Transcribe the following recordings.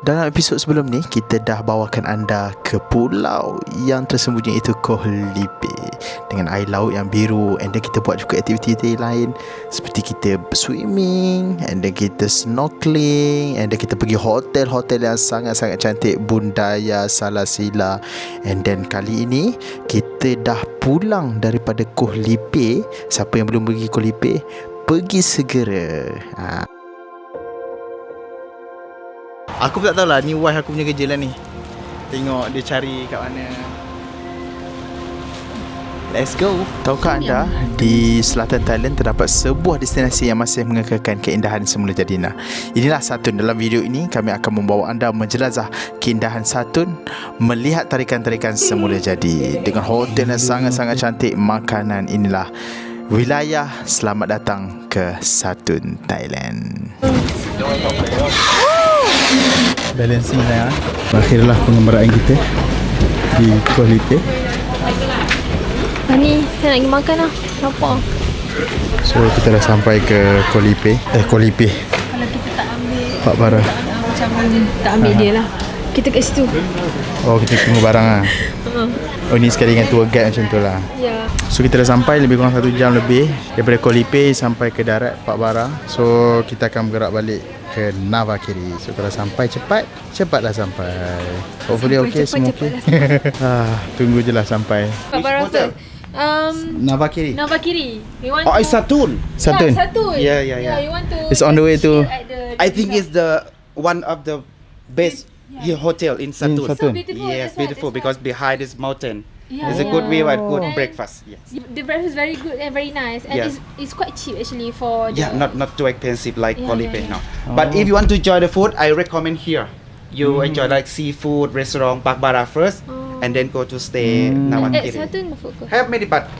Dalam episod sebelum ni, kita dah bawakan anda ke pulau yang tersembunyi, iaitu Koh Lipe, dengan air laut yang biru. And then kita buat juga aktiviti lain, seperti kita swimming, and then kita snorkeling, and then kita pergi hotel-hotel yang sangat-sangat cantik, Bundaya, Salasila. And then kali ini kita dah pulang daripada Koh Lipe. Siapa yang belum pergi Koh Lipe, pergi segera. Aku pun tak tahulah, ni wife aku punya kerja lah ni. Tengok dia cari kat mana. Let's go. Tahukah anda, di selatan Thailand terdapat sebuah destinasi yang masih mengekalkan keindahan semula jadi. Inilah Satun. Dalam video ini kami akan membawa anda menjelajah keindahan Satun, melihat tarikan-tarikan semula jadi, dengan hotel yang sangat-sangat cantik, makanan. Inilah wilayah Selamat Datang ke Satun, Thailand. Balancing saya. Akhirlah pengembaraan kita di Koh Lipe. Ni saya nak pergi makan lah. Lapar. So kita dah sampai ke Koh Lipe. Koh Lipe. Kalau kita tak ambil Pak Bara, macam tak ambil dia lah. Kita kat situ. oh, kita tunggu barang lah. Oh, ni sekali dengan tour guide macam tu lah. Ya. So kita dah sampai lebih kurang 1 jam lebih daripada Koh Lipe sampai ke darat Pak Bara. So kita akan bergerak balik ke Navakiri. So kalau sampai cepatlah sampai. Hopefully okay, semua okay. Tunggu je lah sampai. Pak Bara first. Navakiri. Navakiri. We want Oh, it's Satun. Satun. Yeah, Satun. Yeah. You want to. It's on the way to. I think it's the one of the best hotel in Satun. Satun. So beautiful. Yes, that's beautiful why. because behind is mountain. Yeah. It's a good view and good And breakfast. Yes. The breakfast is very good and very nice, and Yes. it's quite cheap actually for. Yeah, not too expensive like Yeah, Koh Lipe yeah. now. But if you want to enjoy the food, I recommend here. You enjoy like seafood restaurant Pak Bara first, and then go to stay At Navakiri. Satun food court. Have many, but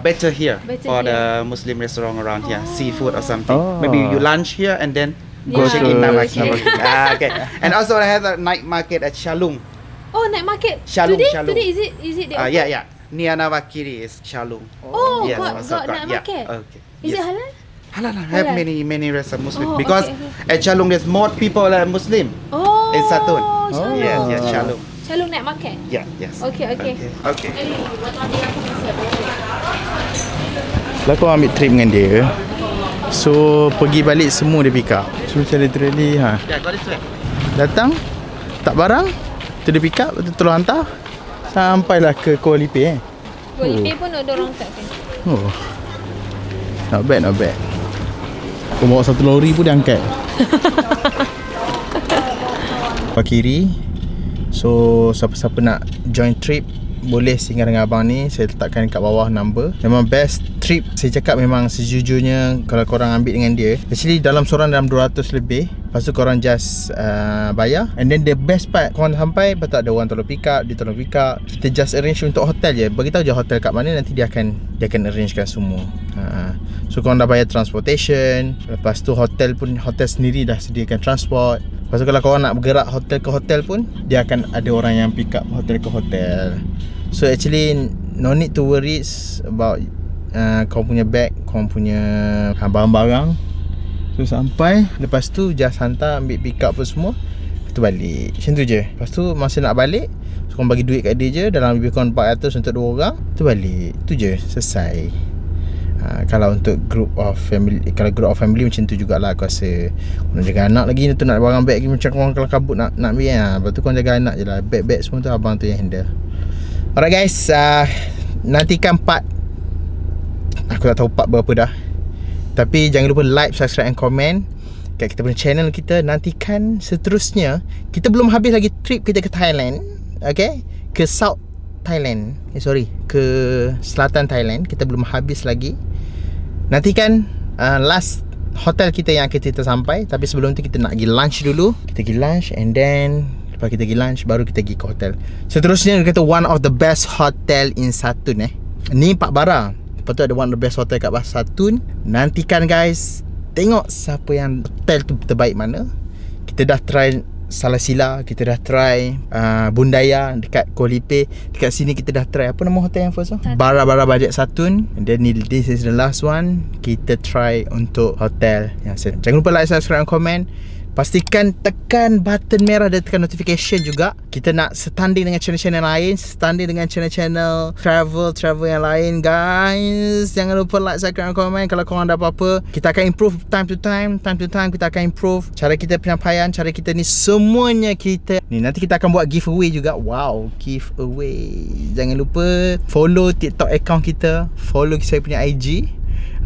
better here Better for here. the Muslim restaurant around here. Seafood or something. Oh. Maybe you lunch here and then go Yeah. check in Navakiri. Okay. Okay. And also I have a night market at Shalung. Oh, night market. Shalom, Today, Shalom. today is it the open? Yeah. Near Navakiri is Shalung. Oh, Yes, got also night yeah. market. Okay. Is it Yes. halal? Halal. Have Halal. many restaurant Muslim Oh, because okay. at Shalung there's more people are Muslim. Oh. In Satun. Shalom. Yes, Shalung. Shalom night market. Yeah, yes. Okay. Okay. Lah kau ambil trip dengan dia, so pergi balik semua dia pick up. So macam literally Yeah, got this way. datang, tak barang, tu dia pick up, tu tolong hantar, sampailah ke Koh Lipe. Koh Lipe pun ada orang tak kan? Oh, not bad. Kau bawa 1 lori pun dia angkat. Pak kiri. So siapa-siapa nak join trip, boleh singgah dengan abang ni. Saya letakkan kat bawah number. Memang best trip. Saya cakap memang sejujurnya, kalau korang ambil dengan dia, actually dalam seorang dalam 200 lebih. Lepas tu korang just bayar. And then the best part, korang sampai, lepas tu ada orang tolong pick up, dia tolong pick up. Kita just arrange untuk hotel je. Beritahu je hotel kat mana, nanti dia akan arrangekan semua. So korang dah bayar transportation. Lepas tu hotel sendiri dah sediakan transport. Lepas tu kalau korang nak bergerak hotel ke hotel pun, dia akan ada orang yang pick up hotel ke hotel. So actually no need to worry about kau punya bag, kau punya barang-barang. So sampai, lepas tu just hantar, ambil pick up apa semua, lepas tu balik. Macam tu je. Lepas tu masa nak balik, so korang bagi duit kat dia je, dalam lebih kurang 400 untuk 2 orang, tu balik. Tu je, selesai. Kalau untuk group of family macam tu jugalah aku rasa. Korang jaga anak lagi, tu nak barang beg lagi, macam korang kalau kabut nak ambil lepas tu korang jaga anak je lah. Beg semua tu abang tu yang handle. Alright guys, nantikan part, aku tak tahu part berapa dah, tapi jangan lupa like, subscribe and comment kat kita punya channel kita. Nantikan seterusnya. Kita belum habis lagi trip kita ke Thailand. Okay, ke South Thailand, ke selatan Thailand. Kita belum habis lagi. Nantikan last hotel kita yang akan kita sampai. Tapi sebelum tu kita nak pergi lunch dulu. Kita pergi lunch, and then lepas kita pergi lunch, baru kita pergi ke hotel. Seterusnya dia kata one of the best hotel in Satun. Ni Pak Bara. Lepas tu ada one of the best hotel kat Satun. Nantikan guys, tengok siapa yang hotel tu terbaik mana. Kita dah try Salasila, kita dah try Bundaya dekat Koh Lipe. Dekat sini kita dah try, apa nama hotel yang first tu? Bara Budget Satun. And then this is the last one. Kita try untuk hotel yang Jangan lupa like, subscribe dan komen. pastikan tekan button merah dan tekan notification juga. Kita nak setanding dengan channel-channel lain, setanding dengan channel-channel travel yang lain guys. Jangan lupa like, subscribe dan komen. Kalau korang ada apa-apa, kita akan improve time to time kita akan improve cara kita penyampaian, cara kita ni, semuanya kita ni. Nanti kita akan buat giveaway juga. Wow, giveaway. Jangan lupa follow TikTok account kita, follow saya punya IG.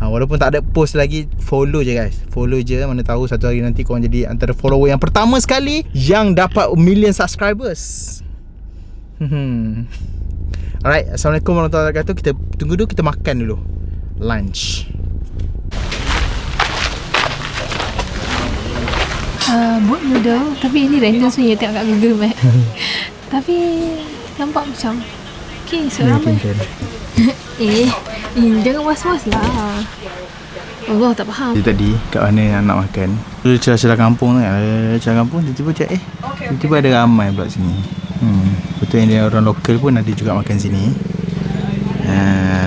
Walaupun tak ada post lagi, follow je guys. Follow je, mana tahu satu hari nanti korang jadi antara follower yang pertama sekali yang dapat million subscribers. Alright, Assalamualaikum warahmatullahi wabarakatuh. Kita tunggu dulu, kita makan dulu lunch. Boat noodle. Tapi ini random sebenarnya tengok kat Google Map. Tapi nampak macam okay, so ramai. Jangan was-was lah. Allah tak faham. Dia tadi kat mana yang nak makan, dulu celah-celah kampung tu kan. Celah kampung tiba-tiba cakap tiba-tiba ada ramai pula sini. Betul yang dia orang lokal pun ada juga makan sini.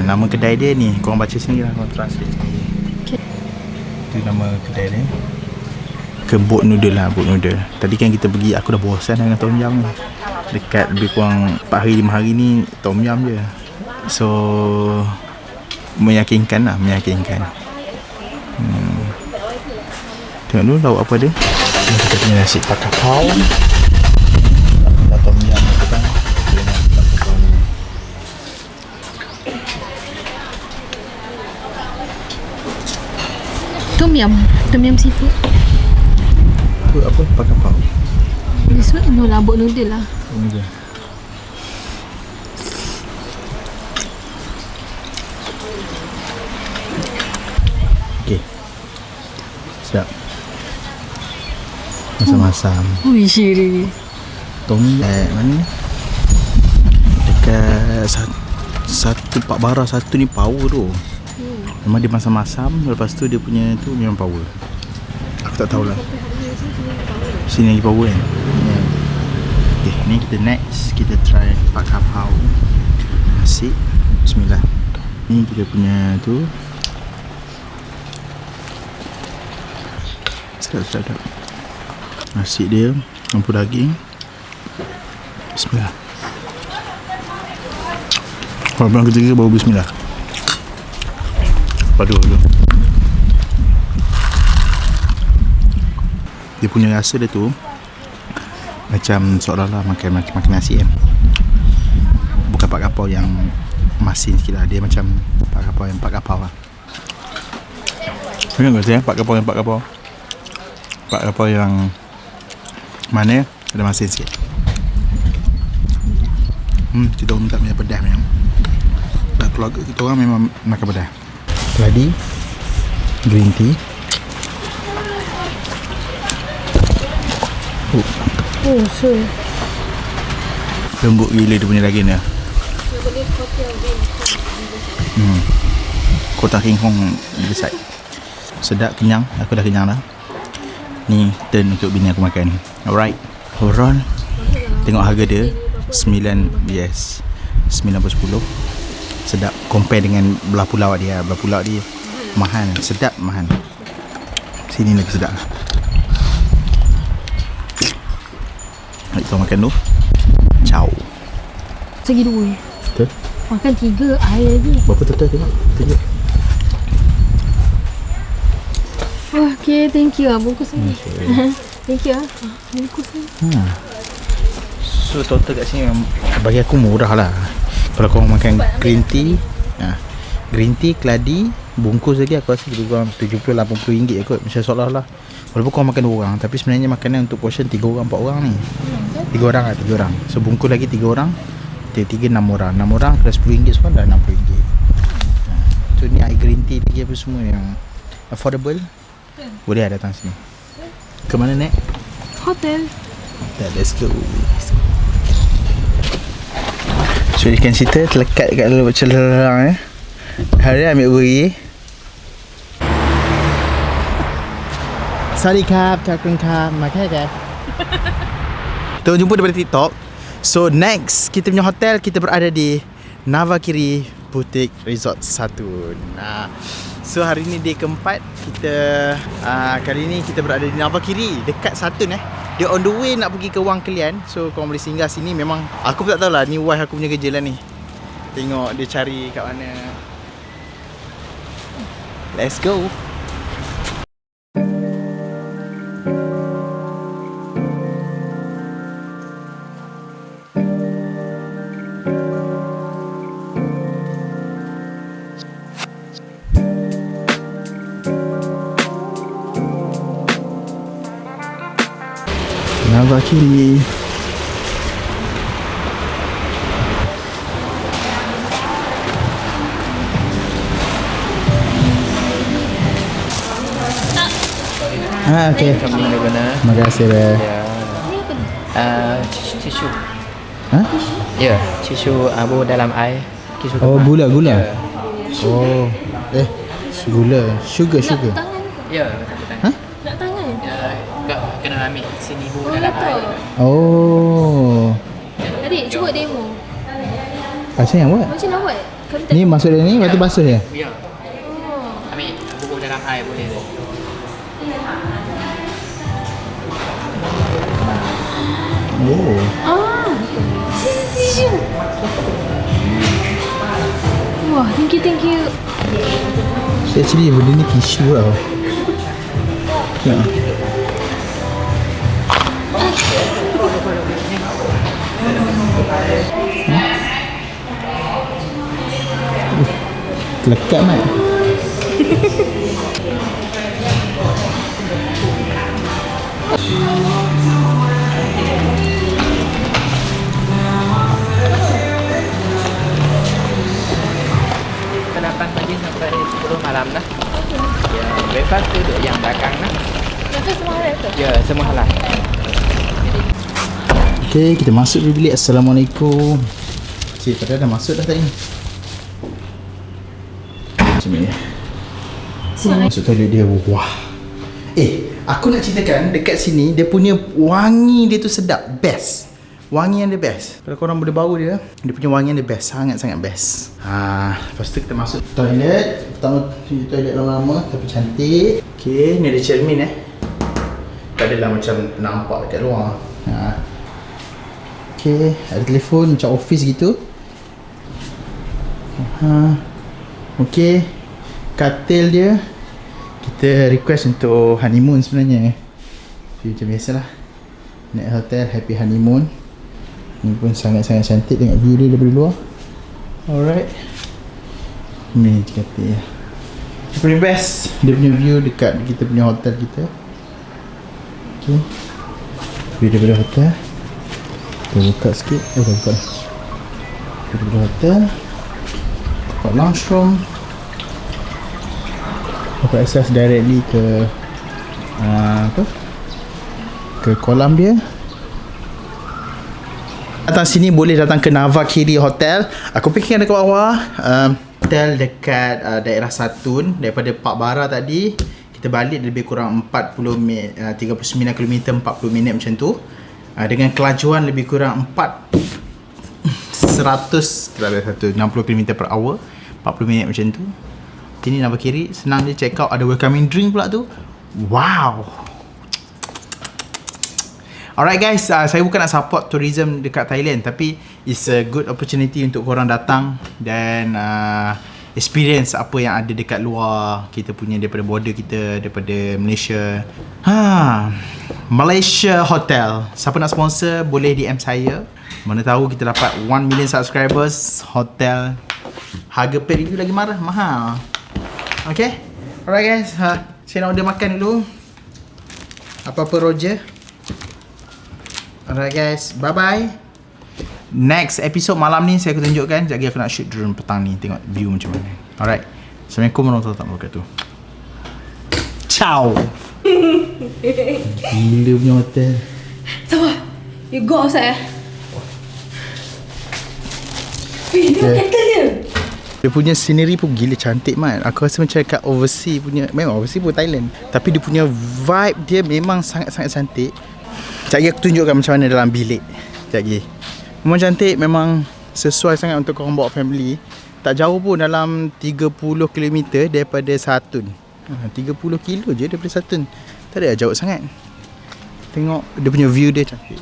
Nama kedai dia ni, korang baca sendiri lah, korang translate sendiri. Okay. Itu nama kedai dia. Ke boat noodle lah, boat noodle. Tadi kan kita pergi, aku dah bosan dengan tom yum ni. Dekat lebih kurang 4 hari 5 hari ni tom yum je. So meyakinkan lah, meyakinkan. Tengok dulu lauk apa dia. Ini kita punya nasi pak kapau, tom yum tu kan. Tom yum seafood. Apa pak kapau? This one no lah, boat noodle lah. Ini dia. Okay, sedap. Masam-masam. Ui, syiri. Tom mana? Dekat satu Pak Bara, satu ni power tu. Memang dia masam-masam, lepas tu dia punya tu memang power. Aku tak tahulah. Sini lagi power kan. Okay, ni kita next, kita try pak kapau nasi. Bismillah. Ni kita punya tu. Sedap. Nasi dia campur daging. Bismillah. Kalau ketiga baru bismillah. Padu. Dia punya rasa dia tu macam seolah-olah makan nasi kan. Bukan pak kapau yang masin sikit lah. Dia macam pak kapau lah. Ingat tak saya pak kapau yang mana ada masin sikit. Kita orang tak punya pedas memang. Tak, keluarga kita orang memang makan pedas. Tadi green tea. Sure. Lembut gila dia punya daging dia. Kota King Kong di side. Sedap, kenyang. Aku dah kenyang dah. Ni turn untuk bini aku makan. Alright. Overall tengok harga dia 9 per 10. Sedap. Compare dengan belah pulau dia. Belah pulau dia mahal. Sedap, mahal. Sini lagi sedap. Mari kita makan dulu. Ciao. Segi 2. Betul? Makan 3 air lagi. Berapa total tengok? Tunjuk. Okay, thank you lah. Bungkus ni. Thank you lah. Bungkus ni. So total kat sini bagi aku murah lah. Kalau korang makan green tea, green tea, keladi, bungkus lagi aku rasa lebih kurang 70-80 ringgit kot. Macam seolah-olah walaupun korang makan 2 orang, tapi sebenarnya makanan untuk portion 3 orang, 4 orang ni. 3 orang lah, 3 orang. So bungkus lagi 3 orang, 3 6 orang. 6 orang kena RM10 sekarang dah RM60. So ni air green tea lagi apa semua yang affordable. Boleh lah datang sini. Ke mana Nek? Hotel. Let's go. So ikan cerita terlekat kat dalam celah hari ambil beri. Sorry kap, takkan kap, makan ke? Kita jumpa daripada TikTok. So next kita punya hotel, kita berada di Navakiri Boutique Resort 1. Nah, So hari ni day keempat. Kita kali ni kita berada di Navakiri, dekat Satun Dia on the way nak pergi ke Wang Kelian. So korang boleh singgah sini. Memang aku pun tak tahulah, ni wife aku punya kerja lah ni. Tengok dia cari kat mana. Let's go. Navakiri. Okey. Terima kasih dah. Ni apa ni? Tisu. Ha? Ya, tisu abu dalam air. Tisu Oh, kepala. gula. Ya. Oh. Gula. Sugar. Nak tangan ke? Ya, betul. Ha? Nak tangan? Ya, kena ambil sini bu Oh, dalam betul. air. Oh. Adik, cuba demo. Macam yang buat? Macam nak buat? Kami tak Ni masuk dalam ni, lepas tu basuh je? Ya. oh. Ambil bubuk dalam air boleh tu. Oh. Tisu. Wah, thank you. So actually benda ni tisu tau. Ya. Lekat mat. Ke 8 pagi sampai 10 malam dah. Ya, breakfast tu duduk yang belakang lah. Lepas semua hari tu? Ya, semua halal. Okay, kita masuk dulu bilik. Assalamualaikum. Cik, padahal dah masuk dah tadi. Macam ni. Masuk toilet dia. Wah. Aku nak ceritakan dekat sini dia punya wangi dia tu sedap. Best. Wangi yang the best. Kalau korang boleh bau dia punya wangi yang the best. Sangat-sangat best. Lepas tu kita masuk toilet. Pertama toilet lama-lama tapi cantik. Okay, ni ada cermin tak adalah macam nampak dekat luar. Okay, ada telefon macam office gitu. Okay, katil dia kita request untuk honeymoon sebenarnya. So, macam biasalah, naik hotel happy honeymoon. Ni pun sangat-sangat cantik. Tengok view dia daripada luar. Alright, ni katil dia. Dia punya best, dia punya view dekat kita punya hotel kita. Okay, view daripada hotel. Kita buka sikit. Dah buka dah. Kita daripada hotel, dapat lounge room, dapat access directly ke ke kolam dia. Datang sini boleh datang ke Navakiri Hotel. Aku fikir ada kat bawah. Hotel dekat daerah Satun. Daripada Pak Bara tadi kita balik lebih kurang 39 km 40 minit macam tu. Dengan kelajuan lebih kurang 60 km per hour, 40 minit macam tu. Sini Navakiri, senang dia check out. Ada welcoming drink pula tu. Wow. Alright guys, saya bukan nak support tourism dekat Thailand, tapi it's a good opportunity untuk korang datang dan experience apa yang ada dekat luar kita punya, daripada border kita, daripada Malaysia. Malaysia Hotel. Siapa nak sponsor boleh DM saya. Mana tahu kita dapat 1 million subscribers. Hotel harga per review lagi mahal. Okay, alright guys, saya nak order makan dulu. Apa-apa Roger. Alright guys, bye bye. Next episode malam ni saya akan tunjukkan. Sekejap lagi aku nak shoot drone petang ni, tengok view macam mana. Alright, Assalamualaikum warahmatullahi wabarakatuh. Ciao. Gila punya hotel. Sabar. You go outside Dia kata dia. Dia punya scenery pun gila cantik man. Aku rasa macam kat overseas punya. Memang overseas pun Thailand, tapi dia punya vibe dia memang sangat-sangat cantik. Sekejap lagi aku tunjukkan macam mana dalam bilik. Sekejap lagi. Memang cantik, memang sesuai sangat untuk korang bawa family. Tak jauh pun, dalam 30 km daripada Satun. 30 kilo je daripada Satun. Tak ada jauh sangat. Tengok dia punya view dia cantik.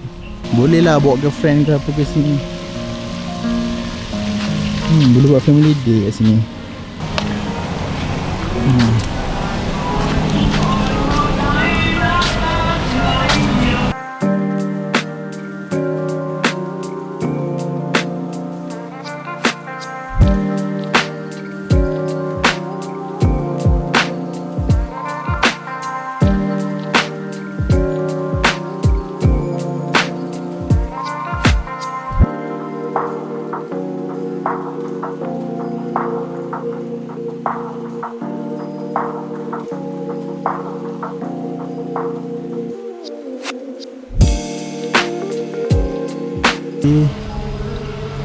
Boleh lah bawa girlfriend ke apa ke sini. Boleh buat family day kat sini.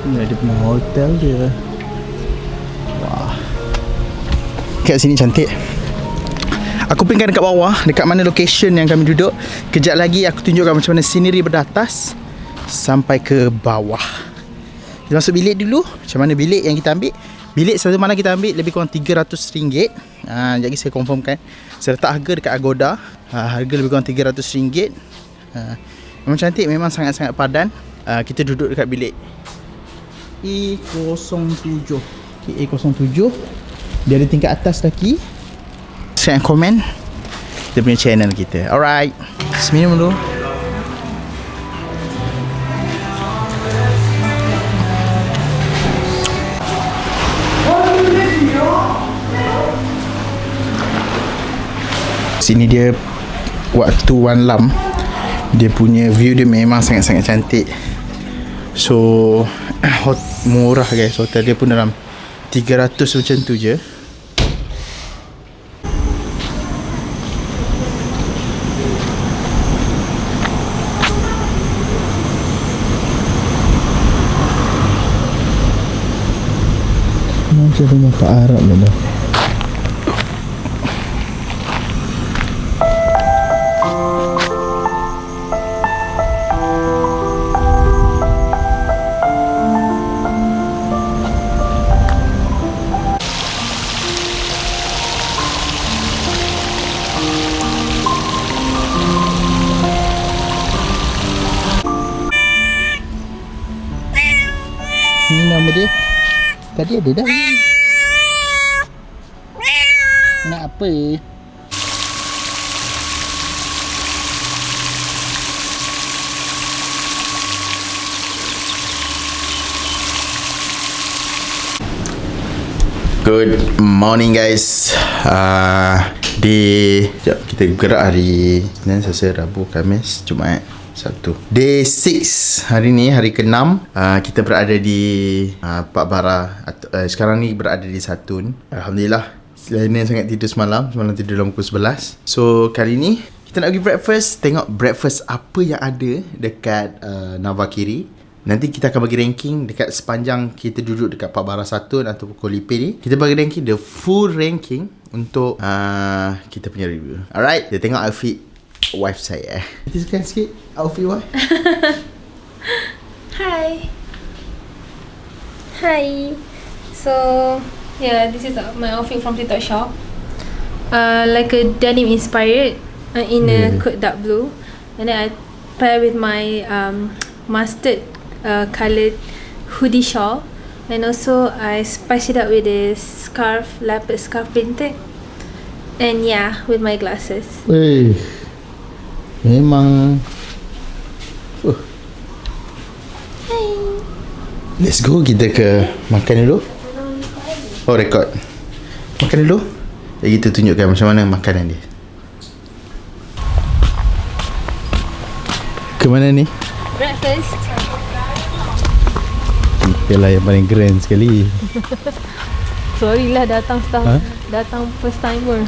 Ni ada punya hotel dia. Wah, kat sini cantik. Aku pinkan dekat bawah, dekat mana location yang kami duduk. Kejap lagi aku tunjukkan macam mana scenery beratas sampai ke bawah. Kita masuk bilik dulu. Macam mana bilik yang kita ambil? Bilik satu malam kita ambil lebih kurang RM300. Sekejap lagi saya confirmkan. Saya letak harga dekat Agoda. Harga lebih kurang RM300. Memang cantik, memang sangat-sangat padan. Kita duduk dekat bilik E07. Okay, E07. Dia ada tingkat atas lagi. Share komen dia punya channel kita. Alright, minum dulu. Sini dia waktu Wan Lam. Dia punya view dia memang sangat-sangat cantik. So murah guys. Hotel dia pun dalam 300 macam tu je. Macam rumah Pak Arab lah dah. Ini nama dia. Tadi ada dah. Nak apa? Good morning guys. Sekejap, kita gerak hari Senin, Selasa, Rabu, Khamis, Jumaat, Sabtu. Day 6. Hari ni hari ke-6. Kita berada di Pak Bara. Sekarang ni berada di Satun. Alhamdulillah. Selena sangat tidur semalam. Semalam tidur dalam pukul 11. So kali ni kita nak pergi breakfast. Tengok breakfast apa yang ada dekat Navakiri. Nanti kita akan bagi ranking dekat sepanjang kita duduk dekat Pak Bara Satun atau Kolipin ni. Kita bagi ranking, the full ranking untuk kita punya review. Alright, kita tengok outfit wife saya. Kita sekarang sikit outfit wife. Hi. So yeah, this is my outfit from TikTok shop. Like a denim inspired in a dark blue, and then I pair with my mustard coloured hoodie shawl, and also I spice it up with this scarf, leopard scarf printed, and yeah, with my glasses. Weh, memang. Let's go, kita ke makan dulu. Oh, record. Makan dulu. Jadi kita tunjukkan macam mana makanan dia. Ke mana ni? Breakfast. Kita lah yang paling grand sekali. Sorry lah datang datang first timer.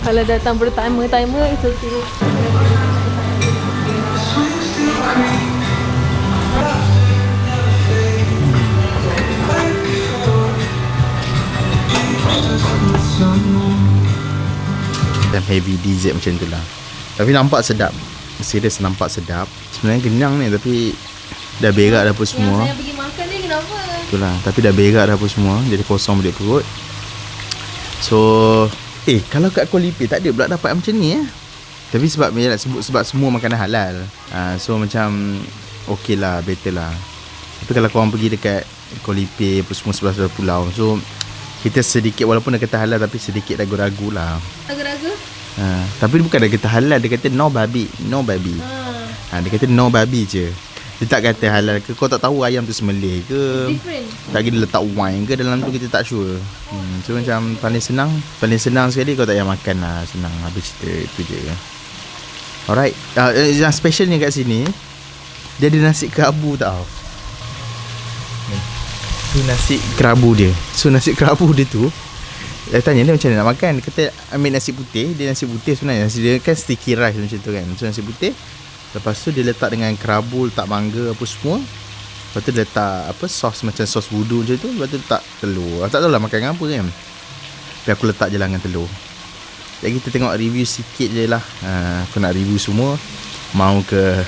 Kalau datang bertimer it's okay. Dan heavy dessert macam tu lah. Tapi nampak sedap. Serius nampak sedap. Sebenarnya kenyang ni, tapi dah berak dah apa semua. Yang saya pergi makan ni kenapa? Itulah, tapi dah berak dah apa semua, jadi kosong balik perut. So kalau kat Kuala Lumpur tak ada pula dapat macam ni Tapi sebab dia nak sebut sebab semua makanan halal. So macam okey lah, better lah. Tapi kalau korang pergi dekat Kuala Lumpur apa semua sebelah-sebelah pulau, so kita sedikit, walaupun dia kata halal tapi sedikit ragu-ragu lah. Ragu-ragu? Tapi bukan dia kata halal, dia kata no babi. Dia kata no babi je. Dia tak kata halal ke. Kau tak tahu ayam tu sembelih ke, Different. tak kira dia letak wine ke dalam tu, kita tak sure. So macam paling senang sekali kau tak payah makan lah. Senang habis cerita itu je. Alright. Yang specialnya kat sini, dia ada nasi kerabu tau. Ni nasi kerabu dia. So nasi kerabu dia tu, saya tanya dia macam mana nak makan. Dia kata ambil nasi putih. Dia nasi putih sebenarnya, nasi dia kan sticky rice macam tu kan. So nasi putih, lepas tu dia letak dengan kerabu, letak mangga apa semua. Lepas tu dia letak sos macam sos vudu macam tu. Lepas tu letak telur. Tak tahulah makan dengan apa kan. Tapi aku letak je lah dengan telur. Jadi kita tengok review sikit je lah. Aku nak review semua, mau ke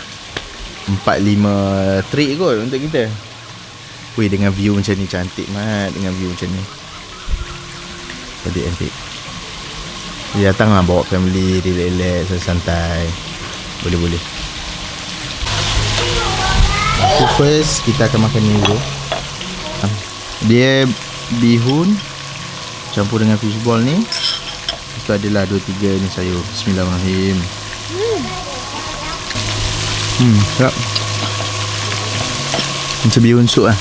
4-5 trip kot untuk kita. Weh, dengan view macam ni cantik mat. Dengan view macam ni cantik. Dia datang lah bawa family, relax, santai. Boleh. So first kita akan makan ni dulu. Dia bihun campur dengan fishball ni. Itu adalah 2-3 ni sayur. Bismillahirrahmanirrahim. Sedap. Macam bihun sup lah.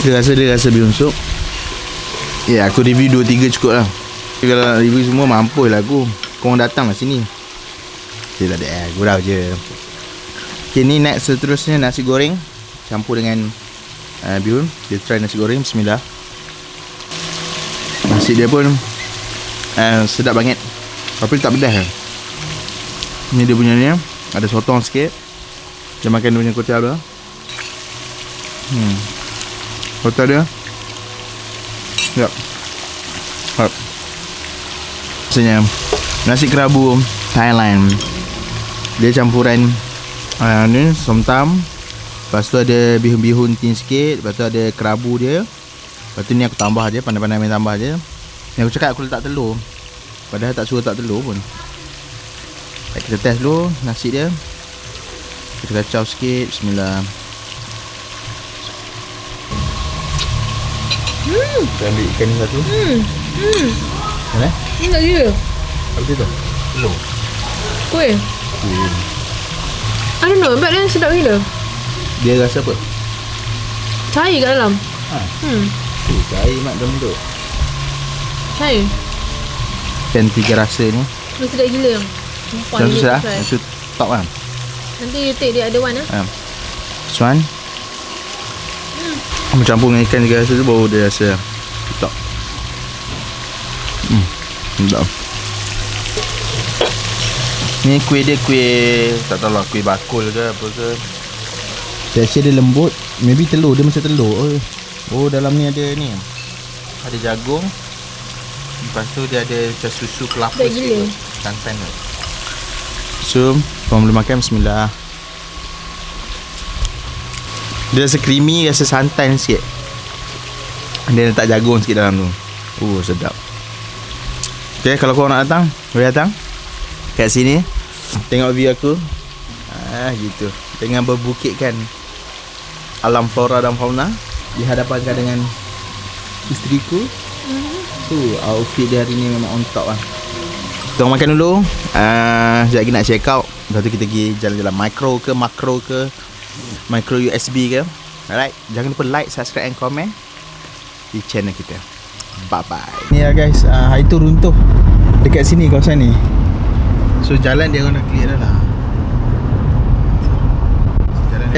Dia rasa bihun sup. Aku review 2-3 cukup lah. Kalau nak review semua mampu lah aku. Korang datang lah sini. Dia tak ada gurau je. Okay, ni next seterusnya nasi goreng campur dengan bihun. Dia try nasi goreng. Bismillah. Nasi dia pun sedap banget. Tapi tak pedas lah. Ni dia punya ni, ada sotong sikit. Dia makan dia punya kutil dia. Kutil dia sedap. Maksudnya nasi kerabu Thailand. Dia campuran ni somtam. Lepas tu ada bihun-bihun tin sikit. Lepas tu ada kerabu dia. Lepas tu ni aku tambah je, pandai-pandai main tambah je. Ni aku cakap aku letak telur, padahal tak suruh letak telur pun. Kita test dulu nasi dia. Kita kacau sikit. Bismillah. Kita ambil ikan ni satu. Mana? Ni tak gila. Apa tu? Telur. Kuih. I don't know, but dia sedap gila. Dia rasa apa? Cair kat dalam. Cair mak dalam tu. Cair. Kan 3 rasa ni. Dia sedap gila. Macam tu lah. Macam tu top kan. Nanti you take the other one This one. Campur dengan ikan 3 rasa tu baru dia rasa top. Sedap. Ni kuih dia kuih, tak tahu lah, kuih bakul ke apa ke. Tekstur dia lembut. Maybe telur dia macam telur. Oh dalam ni ada ni, ada jagung. Lepas tu dia ada macam susu kelapa sikit. Santan tu. So korang boleh makan. Bismillah. Dia rasa creamy, rasa santan sikit. Dia letak jagung sikit dalam tu. Sedap. Okay, kalau korang nak datang, boleh datang kat sini, tengok view aku. Gitu. Dengan berbukitkan alam flora dan fauna di hadapankan dengan isteriku. Outfit dia hari ni memang on top lah. Kita makan dulu. Sekejap lagi nak check out. Lepas tu kita pergi jalan-jalan micro ke makro ke micro USB ke. Alright, jangan lupa like, subscribe and comment di channel kita. Bye bye. Ni lah guys, hari tu runtuh dekat sini kawasan ni. So jalan dia orang dah clear dah lah.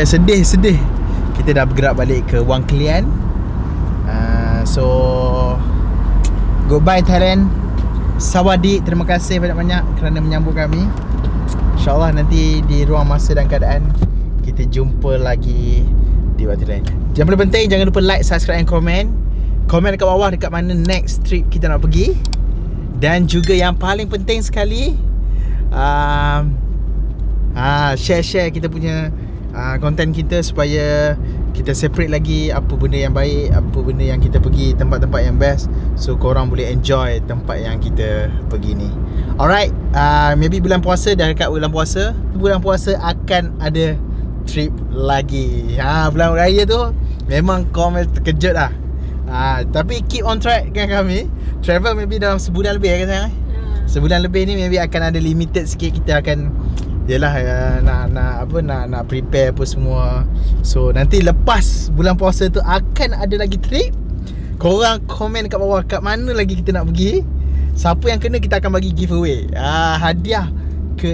Sedih. Kita dah bergerak balik ke Wang Kelian. So goodbye Thailand. Sawadee. Terima kasih banyak-banyak kerana menyambut kami. InsyaAllah nanti di ruang masa dan keadaan kita jumpa lagi di waktu lain. Yang paling penting, jangan lupa like, subscribe and comment. Komen dekat bawah dekat mana next trip kita nak pergi. Dan juga yang paling penting sekali, share kita punya konten kita supaya kita separate lagi apa benda yang baik, apa benda yang kita pergi, tempat-tempat yang best. So korang boleh enjoy tempat yang kita pergi ni. Alright, maybe bulan puasa, dah dekat bulan puasa. Bulan puasa akan ada trip lagi. Bulan raya tu memang korang terkejut lah. Tapi keep on track kan kami. Travel maybe dalam sebulan lebih kan sayang? Sebulan lebih ni maybe akan ada limited sikit. Kita akan yelah nak prepare apa semua. So nanti lepas bulan puasa tu akan ada lagi trip. Korang komen kat bawah kat mana lagi kita nak pergi. Siapa yang kena kita akan bagi giveaway. Hadiah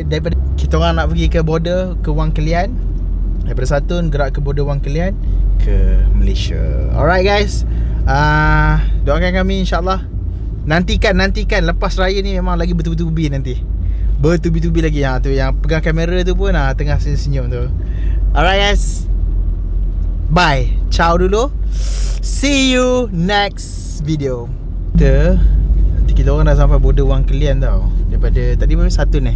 daripada kita orang nak pergi ke border ke Wang Kelian. Daripada Satun gerak ke border Wang Kelian ke Malaysia. Alright guys. Doakan kami insyaAllah. Nantikan lepas raya ni memang lagi bertubi-tubi nanti. Bertubi-tubi lagi. Tu yang pegang kamera tu pun tengah senyum-senyum tu. Alright guys. Bye. Ciao dulu. See you next video. Nanti kita orang dah sampai border Wang Kelian tau. Daripada tadi mana Satun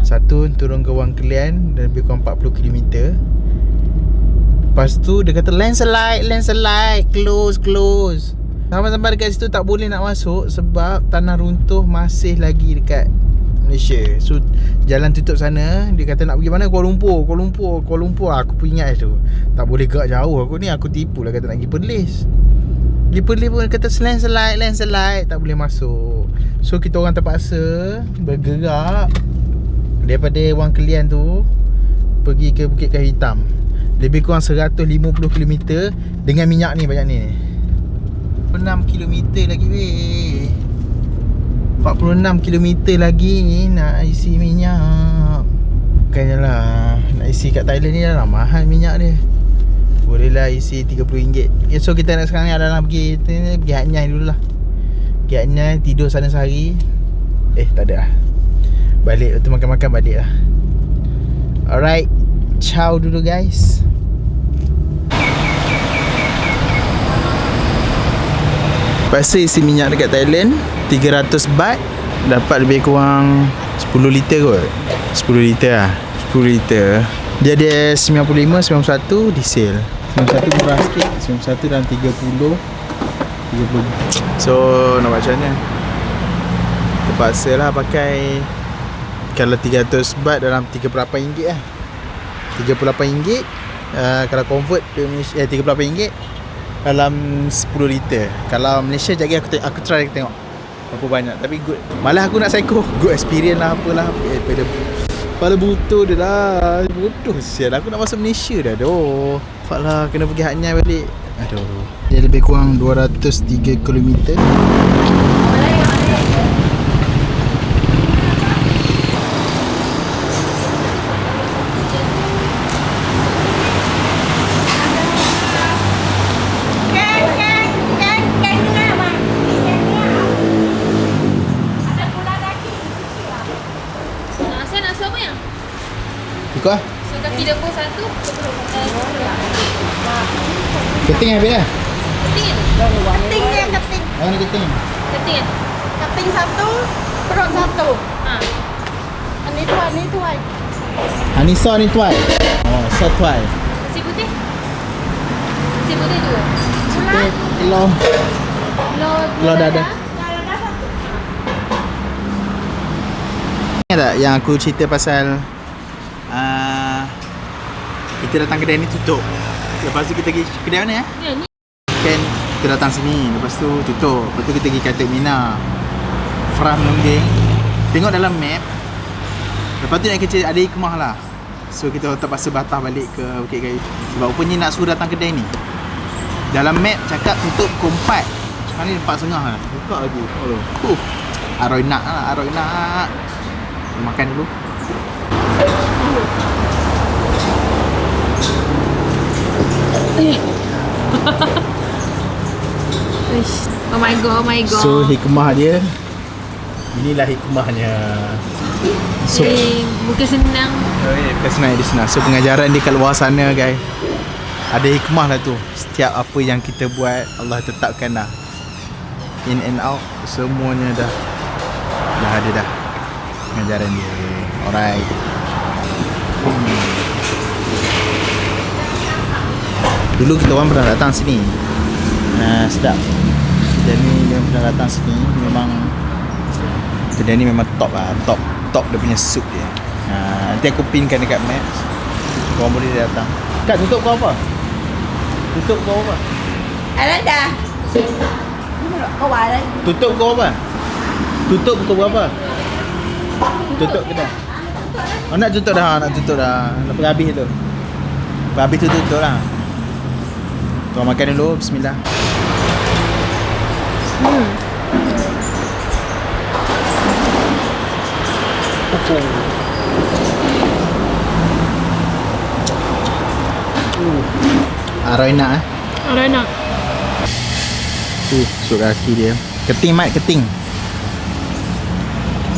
Satun turun ke Wang Kelian dan lebih kurang 40 km. Lepas tu dia kata landslide, close. Sampai dekat situ tak boleh nak masuk sebab tanah runtuh masih lagi dekat Malaysia. So jalan tutup sana. Dia kata nak pergi mana? Kuala Lumpur. Aku pun ingat tu. Tak boleh gerak jauh aku ni. Aku tipu lah kata nak pergi Perlis. Pergi Perlis pun kata landslide, tak boleh masuk. So kita orang terpaksa bergerak daripada Wang Kelian tu pergi ke Bukit Kayu Hitam. Lebih kurang 150 km dengan minyak ni banyak ni. 6 km lagi weh. 46 km lagi nak isi minyak. Bukannya lah nak isi kat Thailand ni dah mahal minyak dia. Boleh lah isi RM30. So kita nak sekarang ni adalah pergi Hat Nyai dulu lah. Pergi Hat Nyai, tidur sana sehari. Tak ada lah. Balik tu makan-makan balik lah. Alright. Ciao dulu guys. Pasal isi minyak dekat Thailand 300 baht dapat lebih kurang 10 liter kot. 10 liter lah. 10 liter. Dia ada 95, 91 diesel. 91 murah sikit. 91 dalam 30. So nak macam mana? Terpaksa lah pakai. Kalau 300 baht dalam RM38 lah. RM38. Kalau convert ke Malaysia RM38 dalam 10 liter. Kalau Malaysia jadi aku try tengok berapa banyak. Tapi good. Malah aku nak psycho. Good experience lah apalah. Kepala butuh dia lah. Bodoh sial. Aku nak masuk Malaysia dah. Aduh. Fuck lah. Kena pergi Hat Nyai balik. Aduh. Dia lebih kurang 203 km. Ikut lah. So kaki dapur satu. Keting habis dah. Keting kan? Keting. Mana keting? Keting kan? Keting satu, perut satu. Ni tuai. Anissa ni tuai. So tuai. Nasi putih? Nasi putih dua. Telur dah ada. Ingat tak yang aku cerita pasal kita datang kedai ni tutup. Lepas tu kita pergi kedai mana Ya ni. Kan kita datang sini, lepas tu tutup. Lepas tu kita pergi Katuk Mina, Frah Menonggeng. Tengok dalam map. Lepas tu nak kecil ada hikmah lah. So kita terpaksa batah balik ke Bukit Kayu. Sebab rupanya nak suruh datang kedai ni, dalam map cakap tutup pukul 4. Sekarang ni 4.30 lah. Buka lagi. Aroy nak. Makan dulu. Oh my god. So hikmah dia, inilah hikmahnya. So bukan senang. bukan senang di sana. So pengajaran dia kat luar sana guys, ada hikmah lah tu. Setiap apa yang kita buat Allah tetapkan dah. In and out semuanya dah ada dah pengajaran dia. Alright. Dulu kita orang pernah datang sini. Sedap. Kedai ni yang pernah datang sini memang kedai ni memang top lah. Top dia punya sup dia. Nanti aku pinkan dekat Maps. Korang boleh datang. Kak, tutup kau apa? Tutup kau apa? Alah dah. Kau ada. Tutup kau apa? Tutup pukul berapa? Tutup kedai. Oh, nak tutup dah. Lepas habis tu. Lepas habis tu tutup lah. Tuan makan dulu. Bismillah. Aroy nak Alright nak. Sup kaki dia. Keting Mat, keting.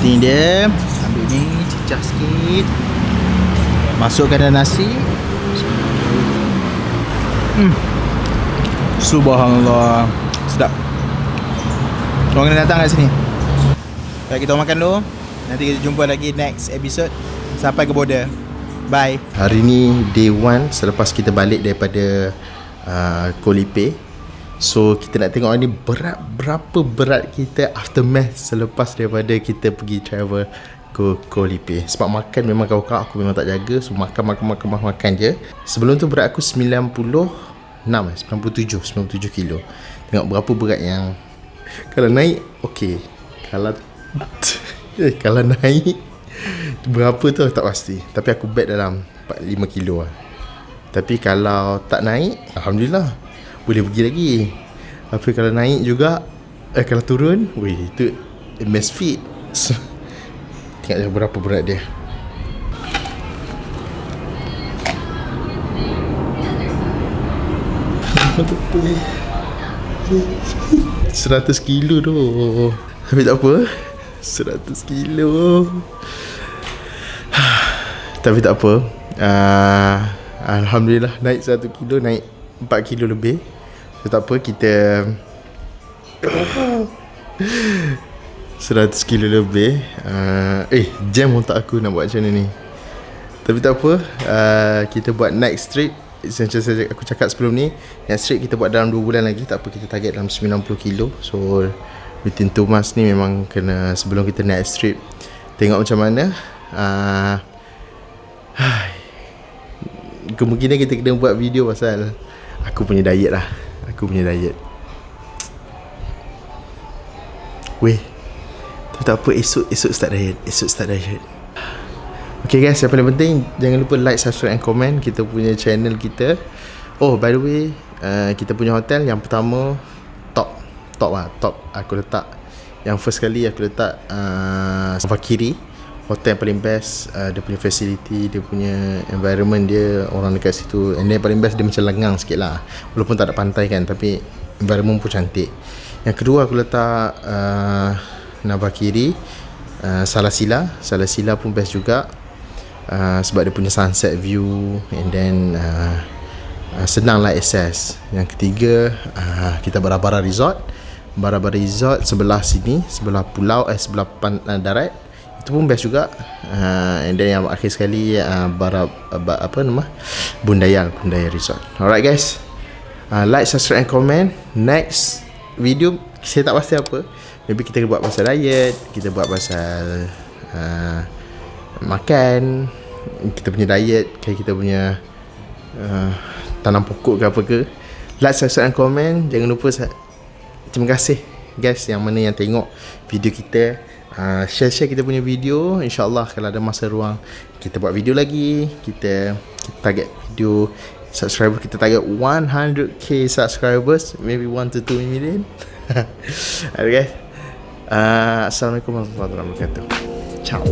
Keting dia. Ambil ni, cicah sikit. Masukkan dalam nasi. Subhanallah. Sedap. Korang kena datang kat sini. Baik, kita makan dulu. Nanti kita jumpa lagi next episode. Sampai ke border. Bye. Hari ni day 1 selepas kita balik daripada Koh Lipe. So kita nak tengok ni berapa berat kita aftermath selepas daripada kita pergi travel ke Koh Lipe. Sebab makan memang kau-kau aku memang tak jaga. So makan je. Sebelum tu berat aku 97 kilo. Tengok berapa berat yang kalau naik okey. Kalau naik berapa tu tak pasti. Tapi aku bet dalam 45 kilo lah. Tapi kalau tak naik, alhamdulillah boleh pergi lagi. Tapi kalau naik juga, kalau turun, itu misfit. So, tengok berapa berat dia. Seratus kilo tu. Tapi tak apa, 100 kilo. Tapi tak apa. Alhamdulillah naik 1 kilo, naik 4 kilo lebih. So tak apa, kita 100 kilo lebih. Jam otak aku nak buat macam mana ni. Tapi tak apa, kita buat next trip. Macam aku cakap sebelum ni, next trip kita buat dalam 2 bulan lagi. Tak apa, kita target dalam 90 kilo. So within 2 months ni memang kena, sebelum kita next trip, tengok macam mana. Kemungkinan kita kena buat video pasal aku punya diet lah. Tapi tak apa, esok start diet. Okay guys, yang paling penting jangan lupa like, subscribe and comment kita punya channel kita. Oh by the way, kita punya hotel yang pertama top aku letak. Yang first kali aku letak Vakiri. Hotel yang paling best. Dia punya facility, dia punya environment dia, orang dekat situ. And then paling best dia macam lengang sikit lah. Walaupun tak ada pantai kan, tapi environment pun cantik. Yang kedua aku letak Navakiri, Salasila pun best juga. Sebab dia punya sunset view. And then senang lah access. Yang ketiga kita Bara-Bara Resort. Bara-Bara Resort sebelah sini, sebelah pulau, sebelah darat. Itu pun best juga. And then yang akhir sekali Bundayal Resort. Alright guys, like, subscribe and comment. Next video saya tak pasti apa. Maybe kita buat pasal diet, kita buat pasal makan, kita punya diet, kayak kita punya tanam pokok ke apa ke. Like, subscribe and comment. Jangan lupa. Terima kasih guys yang mana yang tengok video kita. Share kita punya video. InsyaAllah kalau ada masa ruang kita buat video lagi. Kita target video subscriber, kita target 100k subscribers, maybe 1 to 2 million. Okay guys, Assalamualaikum warahmatullahi wabarakatuh. Ciao.